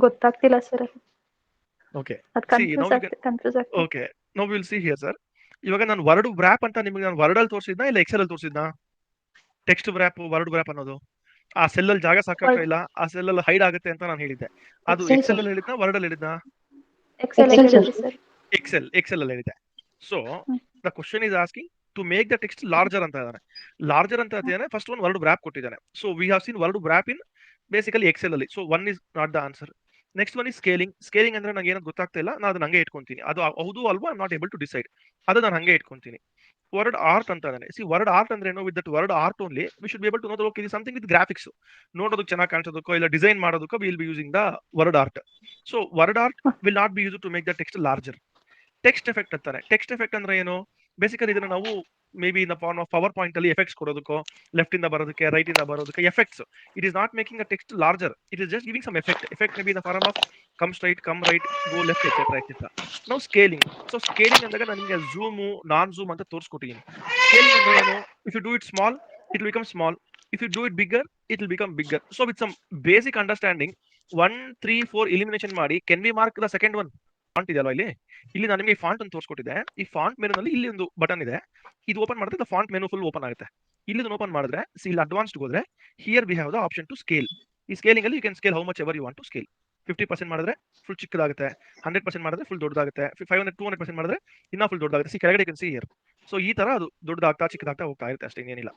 ಗೊತ್ತಾಗ್ತಿಲ್ಲ sir. Okay. ಅದು See, now you can. Confuse ಆಗ್ತದೆ. Okay. Now we'll see here, sir. ಇವಾಗ ನಾನು ವರ್ಡ್ ವ್ರಾಪ್ ಅಂತ ನಿಮಗೆ ನಾನು ವರ್ಡ್ ಅಲ್ಲಿ ತೋರಿಸಿದ್ನಾ ಇಲ್ಲ ಎಕ್ಸೆಲ್ ಅಲ್ಲಿ ತೋರಿಸಿದ್ನಾ? ಟೆಕ್ಸ್ಟ್ ವ್ರಾಪ್ ವರ್ಡ್ ವ್ರಾಪ್ ಅನ್ನೋದು ಆ ಸೆಲ್ ಅಲ್ಲಿ ಜಾಗ ಸಾಕಾಗ್ತಾ ಇಲ್ಲ, ಆ ಸೆಲ್ ಅಲ್ಲಿ ಹೈಡ್ ಆಗುತ್ತೆ ಅಂತ ನಾನು ಹೇಳಿದ್ದೆ. ಅದು ಎಕ್ಸೆಲ್ ಅಲ್ಲಿ ಹೇಳಿದ್ನಾ ವರ್ಡ್ ಅಲ್ಲಿ ಹೇಳಿದ್ನಾ? ಎಕ್ಸೆಲ್ ಹೇಳಿದ್ರಿ ಸರ್. ಎಕ್ಸೆಲ್ ಅಲ್ಲಿ ಹೇಳಿದೆ. So the question is asking to make the text larger ಅಂತ ಇದ್ದಾನೆ. ಲಾರ್ಜರ್ ಅಂತ ಇದ್ದಾನೆ. ಫಸ್ಟ್ ಒನ್ ವರ್ಡ್ ವ್ರಾಪ್ ಕೊಟ್ಟಿದ್ದಾನೆ. So we have seen word wrap in basically Excel ಅಲ್ಲಿ. So one is not the answer. Next one is scaling. Scaling ಅಂದ್ರೆ ನಂಗೆ ಏನೋ ಗೊತ್ತಾಗ್ತಾ ಇಲ್ಲ, ನಾನು ಅದನ್ನ ಹಂಗೆ ಇಟ್ಕೊಂತೀನಿ. ಅದು ಹೌದು ಅಲ್ವಾ, ನಾಟ್ ಏಬಲ್ ಟು ಡಿಸೈಡ್. ಅದು ನಾನು ಹಂಗೆ ಇಟ್ಕೊಂತೀನಿ. ವರ್ಡ್ ಆರ್ಟ್ ಅಂತ ಇದ್ದಾನೆ. ಸಿ ವರ್ಡ್ ಆರ್ಟ್ ಅಂದ್ರೆ ಏನು? With that word art only we should be able to know okay ಇದು ಸಮಥಿಂಗ್ ವಿತ್ ಗ್ರಾಫಿಕ್ಸ್. ನೋಡೋದಕ್ಕೆ ಚೆನ್ನಾಗಿ ಕಾಣಿಸೋದಕ್ಕೋ ಇಲ್ಲ ಡಿಸೈನ್ ಮಾಡೋದಕ್ಕೋ will be using the word art. So word art will not be use to make the text larger. Text effect ಅಂತಾರೆ. Text effect ಅಂದ್ರೆ ಏನು? Basically ಇದನ್ನ ನಾವು may be in the form of PowerPoint ಅಲ್ಲಿ effects ಕೊಡೋದಕ್ಕೋ, left ಇಂದ ಬರೋದಕ್ಕೆ right ಇಂದ ಬರೋದಕ್ಕೆ effects. It is not making a text larger, it is just giving some effect. Effect may B in the form of come straight, come right, go left etcetera etcetera. ನಾವು scaling. So scaling ಅಂದಾಗ ನಾನು ನಿಮಗೆ zoom ನಾನ್ zoom ಅಂತ ತೋರಿಸ್ಕೊಟ್ಟಿದ್ದೀನಿ. Scaling ಅಂದ್ರೆ ಏನು? If you do it small it will become small, if you do it bigger it will become bigger. So with some basic understanding 1 3 4 elimination ಮಾಡಿ can we mark the second one? Font ಇದೆಯಲ್ವಾ ಇಲ್ಲಿ ನಾನು ನಿಮಗೆ font ಅನ್ನು ತೋರಿಸ್ಕೊಟ್ಟಿದ್ದೆ. ಈ font ಮೆನುನಲ್ಲಿ ಇಲ್ಲಿ ಒಂದು button ಇದೆ. ಇದು ಓಪನ್ ಮಾಡಿದ್ರೆ ಫಾಂಟ್ ಮೆನು ಫುಲ್ ಓಪನ್ ಆಗುತ್ತೆ. ಇಲ್ಲಿ ಓಪನ್ ಮಾಡಿದ್ರೆ ಇಲ್ಲಿ ಅಡ್ವಾನ್ಸ್ಡ್ ಹೋದ್ರೆ here we have the option to scale. ಈ ಸ್ಕೇಲಿಂಗ್ ಅಲ್ಲಿ you can scale how much ever you want to scale. 50% ಮಾಡಿದ್ರೆ ಫುಲ್ ಚಿಕ್ಕದಾಗುತ್ತೆ, 100% ಮಾಡಿದ್ರೆ ಫುಲ್ ದೊಡ್ಡದಾಗುತ್ತೆ, 500 200% ಮಾಡಿದ್ರೆ ಇನ್ನೂ ಫುಲ್ ದೊಡ್ಡದಾಗುತ್ತೆ. ಸಿ ಕೆಳಗಡೆ ಕ್ಯಾನ್ ಸಿ ಹಿಯರ್. ಸೊ ಈ ತರ ಅದು ದೊಡ್ಡದಾಗ್ತಾ ಚಿಕ್ಕದಾಗ್ತಾ ಹೋಗ್ತಾ ಇರುತ್ತೆ ಅಷ್ಟೇ, ಏನಿಲ್ಲ.